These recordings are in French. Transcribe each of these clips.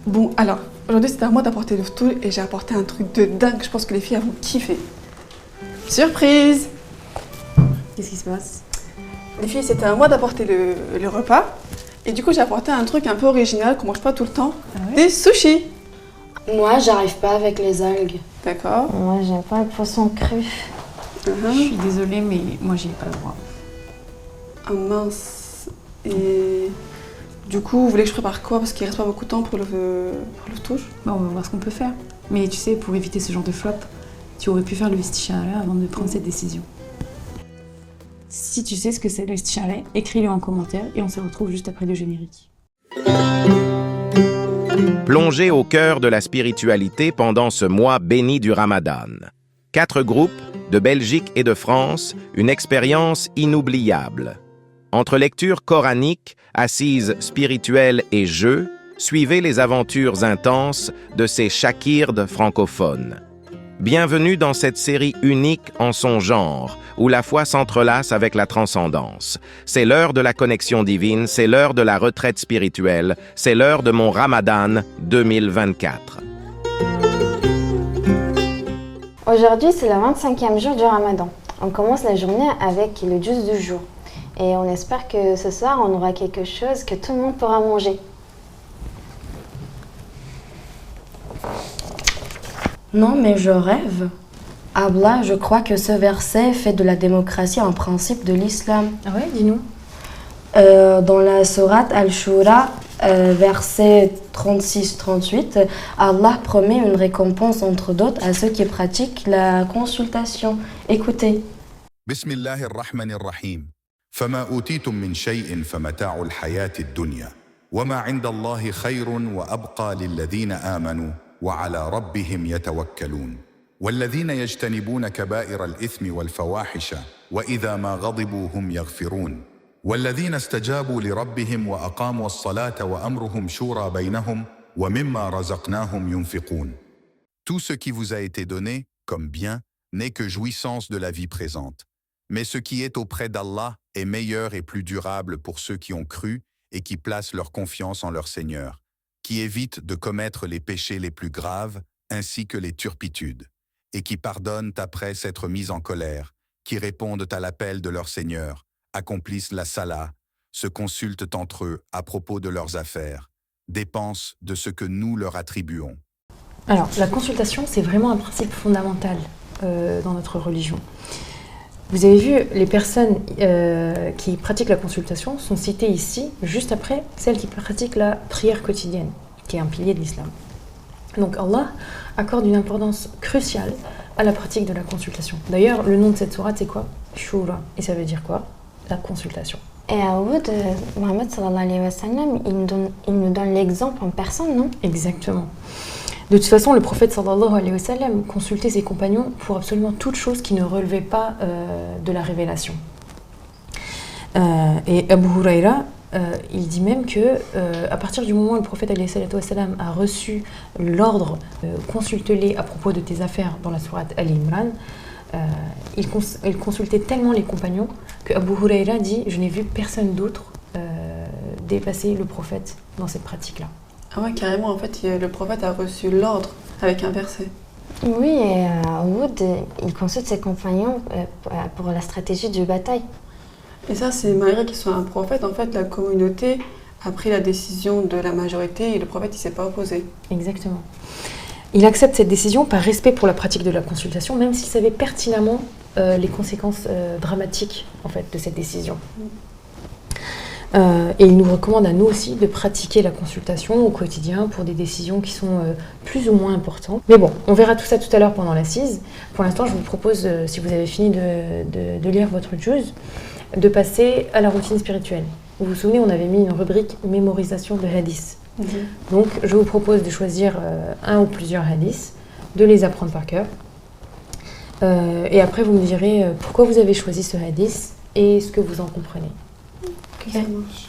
Bon, alors, aujourd'hui c'était à moi d'apporter le ftour et j'ai apporté un truc de dingue. Je pense que les filles elles vont kiffer. Surprise! Qu'est-ce qui se passe? Les filles, c'était à moi d'apporter le repas. Et du coup, j'ai apporté un truc un peu original qu'on mange pas tout le temps. Ah ouais? Des sushis. Moi, j'arrive pas avec les algues. D'accord. Moi, j'aime pas le poisson cru. Je suis désolée, mais moi j'ai pas le droit. Ah mince. Et du coup, vous voulez que je prépare quoi? Parce qu'il reste pas beaucoup de temps pour le touche. Bon, on va voir ce qu'on peut faire. Mais tu sais, pour éviter ce genre de flop, tu aurais pu faire le isticharah avant de prendre cette décision. Si tu sais ce que c'est le isticharah, écris-le en commentaire et on se retrouve juste après le générique. Plongez au cœur de la spiritualité pendant ce mois béni du Ramadan. 4 groupes, de Belgique et de France, une expérience inoubliable. Entre lecture coranique, assises spirituelles et jeux, suivez les aventures intenses de ces shakirdes francophones. Bienvenue dans cette série unique en son genre, où la foi s'entrelace avec la transcendance. C'est l'heure de la connexion divine, c'est l'heure de la retraite spirituelle, c'est l'heure de mon Ramadan 2024. Aujourd'hui, c'est le 25e jour du Ramadan. On commence la journée avec le jus du jour. Et on espère que ce soir, on aura quelque chose que tout le monde pourra manger. Non, mais je rêve. Abla, je crois que ce verset fait de la démocratie un principe de l'islam. Ah ouais, dis-nous. Dans la sourate Al-Shura, verset 36-38, Allah promet une récompense entre d'autres à ceux qui pratiquent la consultation. Écoutez. Bismillahirrahmanirrahim. فما أوتيتم من شيء فمتاع الحياة الدنيا وما عند الله خير وأبقى للذين آمنوا وعلى ربهم يتوكلون والذين يجتنبون كبائر الإثم والفواحش وإذا ما غضبوا هم يغفرون والذين استجابوا لربهم وأقاموا الصلاة وأمرهم شورى بينهم ومما رزقناهم ينفقون. Tout ce qui vous a été donné, comme bien, n'est que jouissance de la vie présente. Mais ce qui est auprès d'Allah est meilleur et plus durable pour ceux qui ont cru et qui placent leur confiance en leur Seigneur, qui évitent de commettre les péchés les plus graves ainsi que les turpitudes, et qui pardonnent après s'être mis en colère, qui répondent à l'appel de leur Seigneur, accomplissent la salah, se consultent entre eux à propos de leurs affaires, dépensent de ce que nous leur attribuons. Alors, la consultation, c'est vraiment un principe fondamental dans notre religion. Vous avez vu, les personnes qui pratiquent la consultation sont citées ici, juste après celles qui pratiquent la prière quotidienne, qui est un pilier de l'islam. Donc Allah accorde une importance cruciale à la pratique de la consultation. D'ailleurs, le nom de cette sourate, c'est quoi? Shura. Et ça veut dire quoi? La consultation. Et à Oud, Mohammed sallallahu alayhi wa sallam, il nous donne l'exemple en personne, non? Exactement. De toute façon, le prophète sallallahu alayhi wa sallam consultait ses compagnons pour absolument toute chose qui ne relevait pas de la révélation. Et Abu Huraira, il dit même que à partir du moment où le prophète alayhi salatu wa sallam a reçu l'ordre consulte-les à propos de tes affaires dans la sourate Al-Imran, il consultait tellement les compagnons que Abu Huraira dit « Je n'ai vu personne d'autre dépasser le prophète dans cette pratique-là ». Ah ouais, carrément, en fait, le prophète a reçu l'ordre avec un verset. Oui, et Oud, il consulte ses compagnons pour la stratégie de bataille. Et ça, c'est malgré qu'il soit un prophète, en fait, la communauté a pris la décision de la majorité et le prophète, il s'est pas opposé. Exactement. Il accepte cette décision par respect pour la pratique de la consultation, même s'il savait pertinemment les conséquences dramatiques, en fait, de cette décision. Et il nous recommande à nous aussi de pratiquer la consultation au quotidien pour des décisions qui sont plus ou moins importantes. Mais bon, on verra tout ça tout à l'heure pendant l'assise. Pour l'instant, je vous propose, si vous avez fini de lire votre juz, de passer à la routine spirituelle. Vous vous souvenez, on avait mis une rubrique mémorisation de hadiths. Donc, je vous propose de choisir un ou plusieurs hadiths, de les apprendre par cœur. Et après, vous me direz pourquoi vous avez choisi ce hadith et ce que vous en comprenez. Ça marche.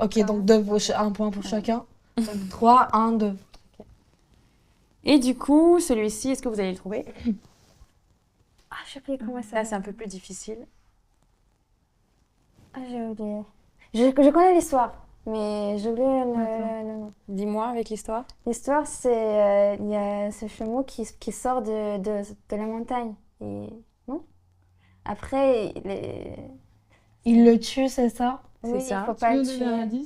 Ok, donc un point pour chacun. Donc 3, 1, 2. Et du coup, celui-ci, est-ce que vous allez le trouver? Ah, je sais plus comment ça Là, c'est un peu plus difficile. Ah, j'ai oublié. Je connais l'histoire, mais j'ai oublié le nom. Dis-moi avec l'histoire. L'histoire, c'est il y a ce chameau qui sort de la montagne. Et, non? Après, Il le tue, c'est ça? C'est oui, ça. il faut pas le tuer.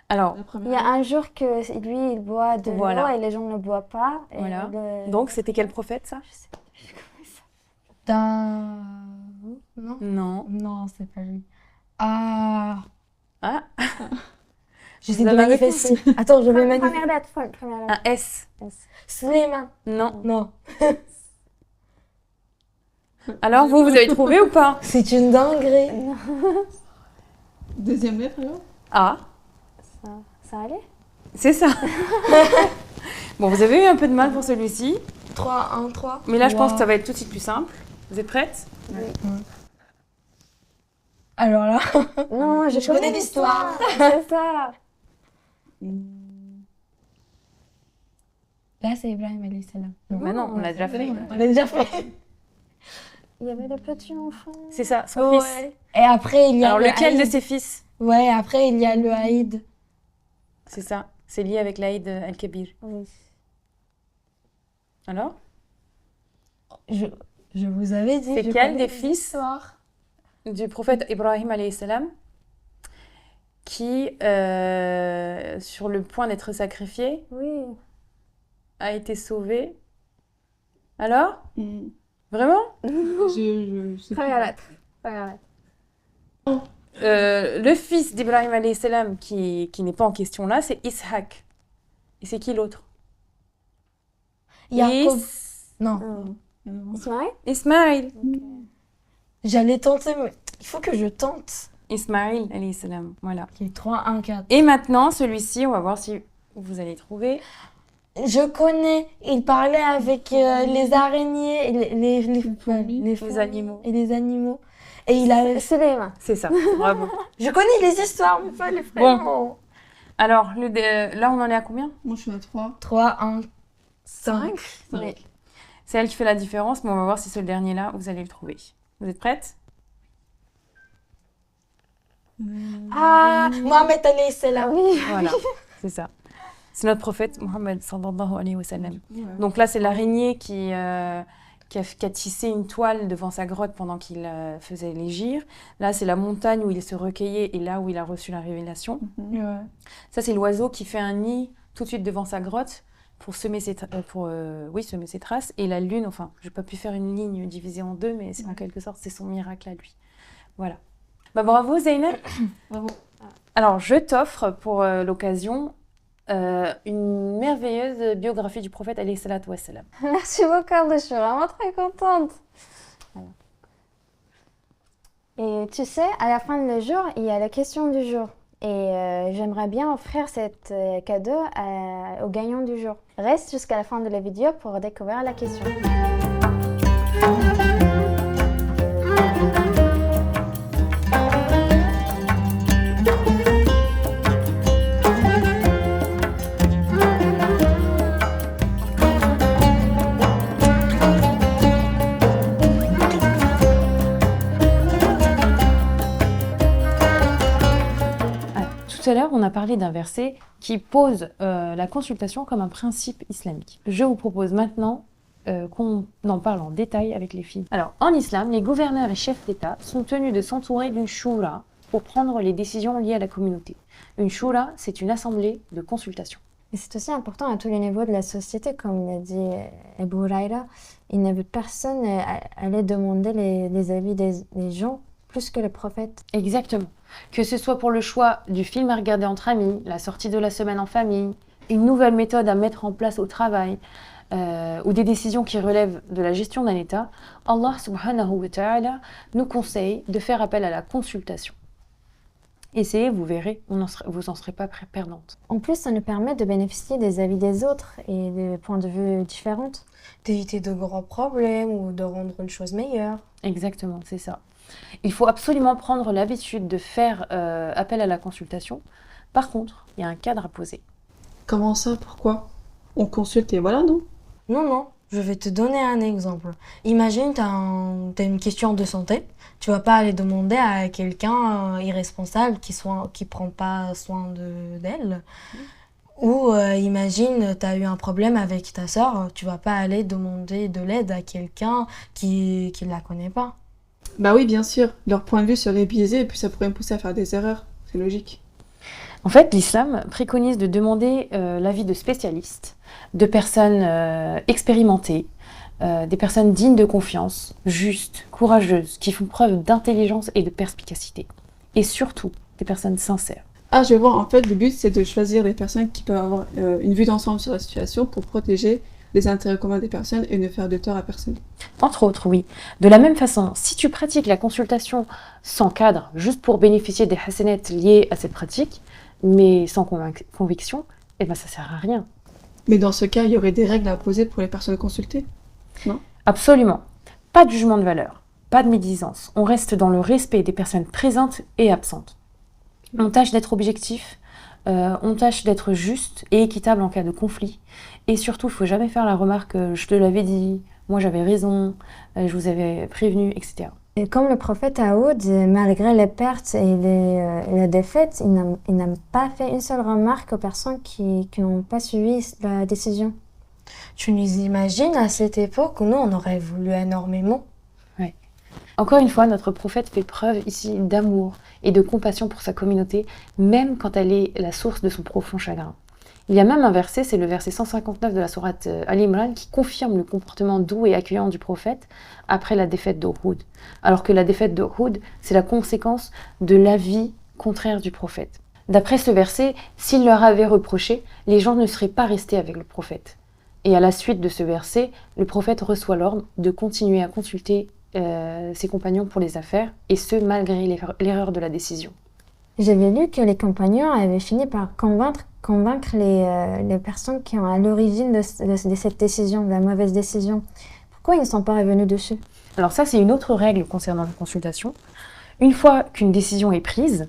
Alors, Il y a un jour que lui, il boit de Voilà. l'eau et les gens ne boivent pas. Et voilà. Donc, c'était quel prophète, ça? Je sais pas comment ça. D'un... Non? Non. Non, c'est pas lui. Ah... Ah, J'essaie Vous de avez la manifester. Attends, je vais manifester. Première lettre, première lettre. un S. Suleiman. Non. Non. Alors, vous avez trouvé ou pas? C'est une dinguerie. Deuxième lettre alors? Ah, Ça allait? c'est ça. Bon, vous avez eu un peu de mal pour celui-ci. 3, 1, 3. Mais là, je pense que ça va être tout de suite plus simple. Vous êtes prêtes? Alors là... Non, je connais l'histoire. C'est ça. Là, c'est Ibrahim alayhi salam. Bah non, on l'a déjà fait. On l'a déjà fait. Il y avait le petit enfant. C'est ça, son fils. Ouais. Et après, il y a Alors, le lequel de Haïd. ses fils? Ouais, après, il y a le Haïd. C'est ça. C'est lié avec l'Aïd al-Kabir. Oui. Alors? Je vous avais dit. C'est je quel connais des fils l'histoire. du prophète Ibrahim alayhi salam qui, sur le point d'être sacrifié, Oui. a été sauvé. Alors? Mm. Vraiment? Je sais Première pas. lettre. Première lettre. Le fils d'Ibrahim alayhi salam qui n'est pas en question là, c'est Ishaq. Et c'est qui l'autre? Yacoub. Non. Ismaël? Ismaïl. J'allais tenter, mais il faut que je tente. Ismaïl alayhi salam. Voilà. Ok, 3, 1, 4. Et maintenant, celui-ci, on va voir si vous allez trouver. Je connais. Il parlait avec les araignées, les fourmis. fourmis animaux. Et les animaux. Et il a... Suleiman. C'est ça. Bravo. Je connais les histoires, mais pas les frères. Alors, là, on en est à combien? Moi je suis à 3. 3, 1, 5. Oui. C'est elle qui fait la différence, mais on va voir si ce dernier là, vous allez le trouver. Vous êtes prêtes? Ah, Mohamed alayhi salam. Oui. Voilà, c'est ça. C'est notre prophète Mohammed sallallahu alayhi wa sallam. Donc là, c'est l'araignée qui a tissé une toile devant sa grotte pendant qu'il faisait l'hégire. Là, c'est la montagne où il se recueillait et là où il a reçu la révélation. Ouais. Ça, c'est l'oiseau qui fait un nid tout de suite devant sa grotte pour semer ses traces. Et la lune, enfin, je n'ai pas pu faire une ligne divisée en deux, mais en quelque sorte, c'est son miracle à lui. Voilà. Bah, bravo, Zeynep. Bravo. Alors, je t'offre pour l'occasion une merveilleuse biographie du prophète alayhi salatu wassalam. Merci beaucoup, je suis vraiment très contente. Voilà. Et tu sais, à la fin du jour, il y a la question du jour. Et j'aimerais bien offrir cet cadeau au gagnant du jour. Reste jusqu'à la fin de la vidéo pour découvrir la question. Tout à l'heure, on a parlé d'un verset qui pose la consultation comme un principe islamique. Je vous propose maintenant qu'on en parle en détail avec les filles. Alors, en islam, les gouverneurs et chefs d'État sont tenus de s'entourer d'une shura pour prendre les décisions liées à la communauté. Une shura, c'est une assemblée de consultation. Et c'est aussi important à tous les niveaux de la société, comme l'a dit Abu Huraira. Il n'y avait personne aller demander les avis des gens plus que le prophète. Exactement. Que ce soit pour le choix du film à regarder entre amis, la sortie de la semaine en famille, une nouvelle méthode à mettre en place au travail, ou des décisions qui relèvent de la gestion d'un État, Allah subhanahu wa ta'ala nous conseille de faire appel à la consultation. Essayez, vous verrez, vous n'en serez pas perdante. En plus, ça nous permet de bénéficier des avis des autres et des points de vue différents. D'éviter de grands problèmes ou de rendre une chose meilleure. Exactement, c'est ça. Il faut absolument prendre l'habitude de faire appel à la consultation Par contre, il y a un cadre à poser. Comment ça? Pourquoi? On consulte et voilà, non? Non, je vais te donner un exemple. Imagine, t'as une question de santé. Tu vas pas aller demander à quelqu'un irresponsable qui prend pas soin d'elle. Ou imagine, t'as eu un problème avec ta sœur. Tu vas pas aller demander de l'aide à quelqu'un qui la connaît pas. Bah oui, bien sûr. Leur point de vue serait biaisé et puis ça pourrait me pousser à faire des erreurs. C'est logique. En fait, l'islam préconise de demander l'avis de spécialistes, de personnes expérimentées, des personnes dignes de confiance, justes, courageuses, qui font preuve d'intelligence et de perspicacité. Et surtout, des personnes sincères. Ah, je vois. En fait, le but, c'est de choisir les personnes qui peuvent avoir une vue d'ensemble sur la situation pour protéger les intérêts communs des personnes et ne faire de tort à personne. Entre autres, oui. De la même façon, si tu pratiques la consultation sans cadre, juste pour bénéficier des hasanats liés à cette pratique, mais sans conviction, eh ben ça sert à rien. Mais dans ce cas, il y aurait des règles à poser pour les personnes consultées, non? Absolument. Pas de jugement de valeur, pas de médisance. On reste dans le respect des personnes présentes et absentes. On tâche d'être objectif, on tâche d'être juste et équitable en cas de conflit. Et surtout, il ne faut jamais faire la remarque « je te l'avais dit »,« moi j'avais raison »,« je vous avais prévenu », etc. Et comme le prophète Aoud, malgré les pertes et les défaites, il n'a pas fait une seule remarque aux personnes qui n'ont pas suivi la décision. Tu nous imagines à cette époque où nous, on aurait voulu énormément. Ouais. Encore une fois, notre prophète fait preuve ici d'amour et de compassion pour sa communauté, même quand elle est la source de son profond chagrin. Il y a même un verset, c'est le verset 159 de la sourate Ali Imran, qui confirme le comportement doux et accueillant du prophète après la défaite d'Uhud. Alors que la défaite d'Uhud, c'est la conséquence de l'avis contraire du prophète. D'après ce verset, s'il leur avait reproché, les gens ne seraient pas restés avec le prophète. Et à la suite de ce verset, le prophète reçoit l'ordre de continuer à consulter ses compagnons pour les affaires, et ce, malgré l'erreur de la décision. J'avais lu que les compagnons avaient fini par convaincre les personnes qui ont à l'origine de cette décision, de la mauvaise décision. Pourquoi ils ne sont pas revenus dessus? Alors ça, c'est une autre règle concernant la consultation. Une fois qu'une décision est prise,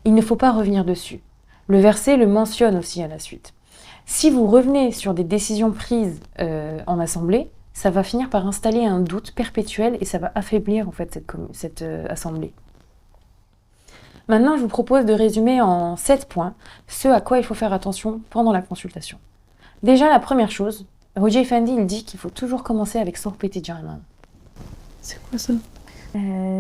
il ne faut pas revenir dessus. Le verset le mentionne aussi à la suite. Si vous revenez sur des décisions prises en assemblée, ça va finir par installer un doute perpétuel et ça va affaiblir en fait cette assemblée. Maintenant, je vous propose de résumer en 7 points ce à quoi il faut faire attention pendant la consultation. Déjà, la première chose, Roger Effendi, il dit qu'il faut toujours commencer avec Sohbet Jarman. C'est quoi ça?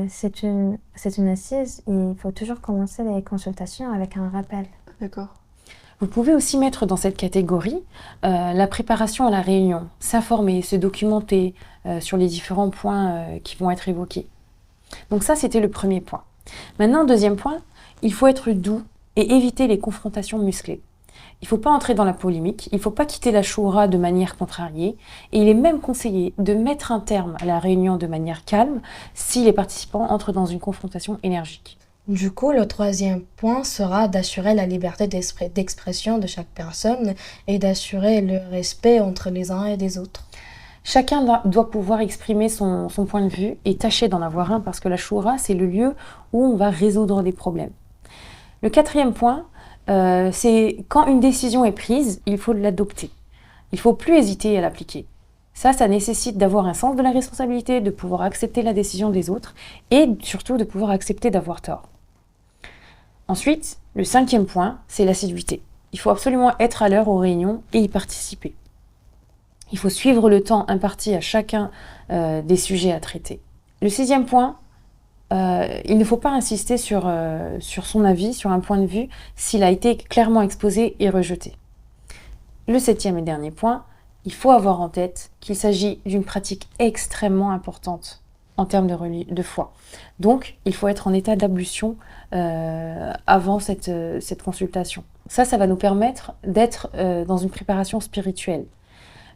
C'est une assise, il faut toujours commencer les consultations avec un rappel. D'accord. Vous pouvez aussi mettre dans cette catégorie la préparation à la réunion, s'informer, se documenter sur les différents points qui vont être évoqués. Donc ça, c'était le premier point. Maintenant, deuxième point, il faut être doux et éviter les confrontations musclées. Il ne faut pas entrer dans la polémique, il ne faut pas quitter la choura de manière contrariée, et il est même conseillé de mettre un terme à la réunion de manière calme si les participants entrent dans une confrontation énergique. Du coup, le troisième point sera d'assurer la liberté d'expression de chaque personne et d'assurer le respect entre les uns et les autres. Chacun doit pouvoir exprimer son point de vue et tâcher d'en avoir un parce que la choura, c'est le lieu où on va résoudre des problèmes. Le quatrième point, c'est quand une décision est prise, il faut l'adopter. Il ne faut plus hésiter à l'appliquer. Ça nécessite d'avoir un sens de la responsabilité, de pouvoir accepter la décision des autres et surtout de pouvoir accepter d'avoir tort. Ensuite, le cinquième point, c'est l'assiduité. Il faut absolument être à l'heure aux réunions et y participer. Il faut suivre le temps imparti à chacun des sujets à traiter. Le sixième point, il ne faut pas insister sur son avis, sur un point de vue, s'il a été clairement exposé et rejeté. Le septième et dernier point, il faut avoir en tête qu'il s'agit d'une pratique extrêmement importante en termes de foi. Donc, il faut être en état d'ablution avant cette consultation. Ça va nous permettre d'être dans une préparation spirituelle.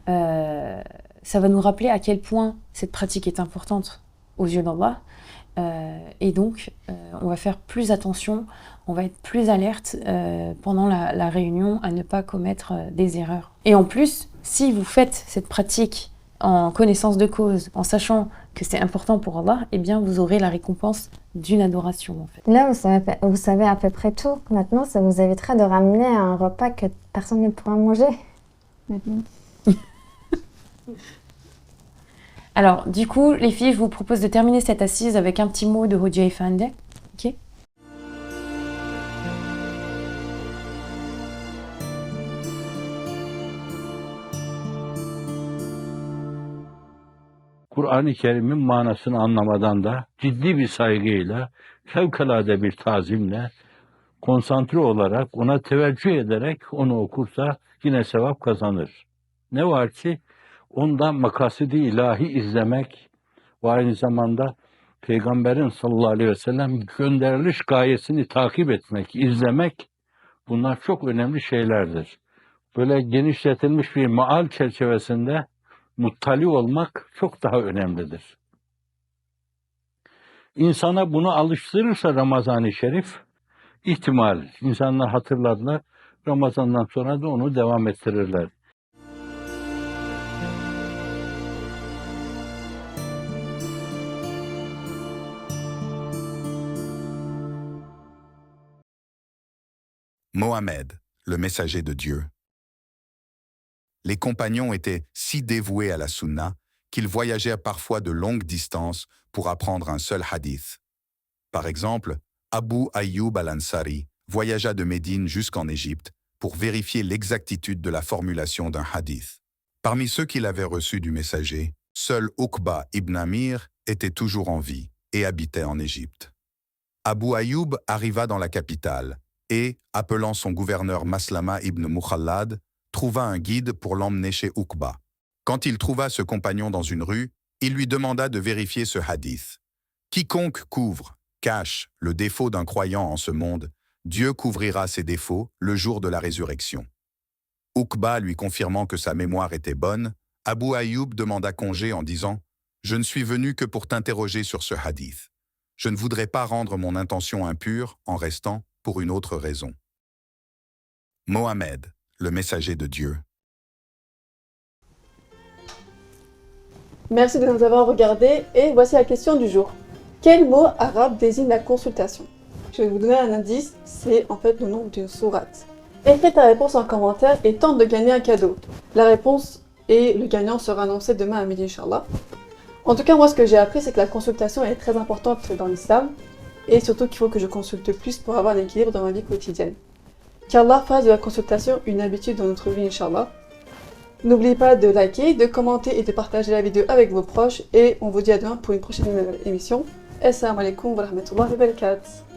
Ça va nous rappeler à quel point cette pratique est importante aux yeux d'Allah. Et donc, on va faire plus attention, on va être plus alerte pendant la réunion à ne pas commettre des erreurs. Et en plus, si vous faites cette pratique en connaissance de cause, en sachant que c'est important pour Allah, eh bien vous aurez la récompense d'une adoration en fait. Là, vous savez à peu près tout. Maintenant, ça vous évitera de ramener un repas que personne ne pourra manger. Alors, du coup, les filles, je vous propose de terminer cette assise avec un petit mot de Hoja Efendi. Ok ? Kur'an-ı Kerim'in manasını anlamadan da ciddi bir saygıyla, fevkalade bir tazimle, konsantre olarak, ona teveccüh ederek onu okursa yine sevap kazanır. Ne var ki onda makasidi ilahi izlemek ve aynı zamanda Peygamberin sallallahu aleyhi ve sellem gönderiliş gayesini takip etmek, izlemek, bunlar çok önemli şeylerdir. Böyle genişletilmiş bir maal çerçevesinde muttali olmak çok daha önemlidir. İnsana bunu alıştırırsa Ramazan-ı Şerif, ihtimal insanlar hatırladılar, Ramazan'dan sonra da onu devam ettirirler. Mohammed, le messager de Dieu. Les compagnons étaient si dévoués à la sunna qu'ils voyagèrent parfois de longues distances pour apprendre un seul hadith. Par exemple, Abu Ayyub al-Ansari voyagea de Médine jusqu'en Égypte pour vérifier l'exactitude de la formulation d'un hadith. Parmi ceux qu'il avait reçus du messager, seul Uqba ibn Amir était toujours en vie et habitait en Égypte. Abu Ayyub arriva dans la capitale et, appelant son gouverneur Maslama ibn Mukhallad, trouva un guide pour l'emmener chez Uqba. Quand il trouva ce compagnon dans une rue, il lui demanda de vérifier ce hadith. Quiconque couvre, cache le défaut d'un croyant en ce monde, Dieu couvrira ses défauts le jour de la résurrection. Uqba lui confirmant que sa mémoire était bonne, Abu Ayyub demanda congé en disant « Je ne suis venu que pour t'interroger sur ce hadith. Je ne voudrais pas rendre mon intention impure en restant pour une autre raison. » Mohammed, le messager de Dieu. Merci de nous avoir regardés et voici la question du jour. Quel mot arabe désigne la consultation? Je vais vous donner un indice, c'est en fait le nom d'une sourate. Écris ta réponse en commentaire et tente de gagner un cadeau. La réponse et le gagnant sera annoncé demain à midi, Inch'Allah. En tout cas, moi ce que j'ai appris, c'est que la consultation est très importante dans l'islam et surtout qu'il faut que je consulte plus pour avoir un équilibre dans ma vie quotidienne. Qu'Allah fasse de la consultation une habitude dans notre vie, Inch'Allah. N'oubliez pas de liker, de commenter et de partager la vidéo avec vos proches et on vous dit à demain pour une prochaine émission. Assalamu alaikum wa rahmatullahi wa barakatuh.